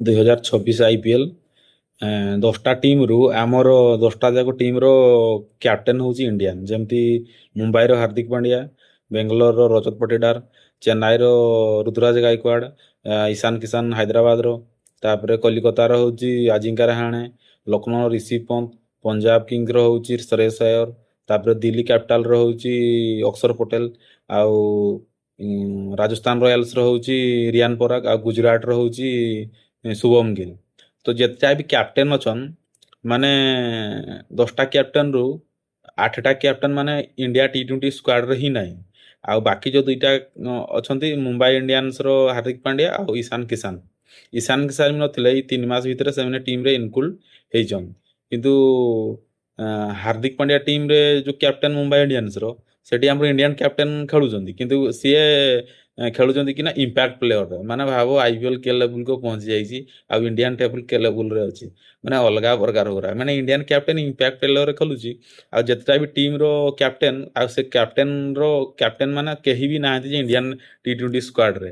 2026 IPL 10ଟା ଟିମ୍ରୁ ଆମର 10ଟା ଯାକ ଟିମ୍ର କ୍ୟାପ୍ଟେନ୍ ହେଉଛି ଇଣ୍ଡିଆନ୍। ଯେମିତି ମୁମ୍ବାଇର ହାର୍ଦ୍ଦିକ ପାଣ୍ଡିଆ, ବେଙ୍ଗଲୋରର ରଜତ ପଟିଦାର, ଚେନ୍ନାଇର ଋତୁରାଜ ଗାଇକୱାଡ, ଇଶାନ କିଶାନ ହାଇଦ୍ରାବାଦର, ତାପରେ କଲିକତାର ହେଉଛି ଆଜିଙ୍କା ରାହାଣେ, ଲକ୍ଷ୍ନୌ ରିଷଭ ପନ୍ତ, ପଞ୍ଜାବ କିଙ୍ଗର ହେଉଛି ଶ୍ରେୟସ ଆୟର, ତାପରେ ଦିଲ୍ଲୀ କ୍ୟାପିଟାଲର ହେଉଛି ଅକ୍ଷର ପଟେଲ, ଆଉ ରାଜସ୍ଥାନ ରୟାଲ୍ସର ହେଉଛି ରିୟାନ ପରାଗ, ଆଉ ଗୁଜୁରାଟର ହେଉଛି ଶୁଭମ ଗିଲ୍। ତ ଯେତେଟା ବି କ୍ୟାପ୍ଟେନ୍ ଅଛନ୍ ମାନେ 10ଟା କ୍ୟାପ୍ଟେନ୍ରୁ 8ଟା କ୍ୟାପ୍ଟେନ୍ ମାନେ ଇଣ୍ଡିଆ T20 ସ୍କ୍ୱାଡ୍ରେ ହିଁ ନାହିଁ। ଆଉ ବାକି ଯୋଉ ଦୁଇଟା ଅଛନ୍ତି ମୁମ୍ବାଇ ଇଣ୍ଡିଆନ୍ସର ହାର୍ଦ୍ଦିକ ପାଣ୍ଡିଆ ଆଉ ଇଶାନ କିଶାନ। ଇଶାନ କିଶାନ ବି ନଥିଲେ ଏଇ 3 ମାସ ଭିତରେ ସେମାନେ ଟିମ୍ରେ ଇନକ୍ଲୁଡ୍ ହେଇଛନ୍। କିନ୍ତୁ ହାର୍ଦ୍ଦିକ ପାଣ୍ଡିଆ ଟିମ୍ରେ ଯୋଉ କ୍ୟାପ୍ଟେନ୍ ମୁମ୍ବାଇ ଇଣ୍ଡିଆନ୍ସର ସେଠି ଆମର ଇଣ୍ଡିଆନ୍ କ୍ୟାପ୍ଟେନ୍ ଖେଳୁଛନ୍ତି, କିନ୍ତୁ ସିଏ ଖେଳୁଛନ୍ତି କି ନା ଇମ୍ପାକ୍ଟ ପ୍ଲେୟରରେ। ମାନେ ଭାବ IPL କେ ଲେବୁଲକୁ ପହଞ୍ଚି ଯାଇଛି ଆଉ ଇଣ୍ଡିଆନ୍ ଟେବୁଲ କେ ଲେବୁଲରେ ଅଛି। ମାନେ ଅଲଗା ପ୍ରକାର ପୁରା। ମାନେ ଇଣ୍ଡିଆନ୍ କ୍ୟାପ୍ଟେନ୍ ଇମ୍ପାକ୍ଟ ପ୍ଲେୟରରେ ଖେଳୁଛି, ଆଉ ଯେତେଟା ବି ଟିମ୍ର କ୍ୟାପ୍ଟେନ୍ ଆଉ ସେ କ୍ୟାପ୍ଟେନ୍ର କ୍ୟାପ୍ଟେନ୍ ମାନେ କେହି ବି ନାହାନ୍ତି ଯେ ଇଣ୍ଡିଆନ୍ T20 ସ୍କ୍ୱାଡ୍ରେ।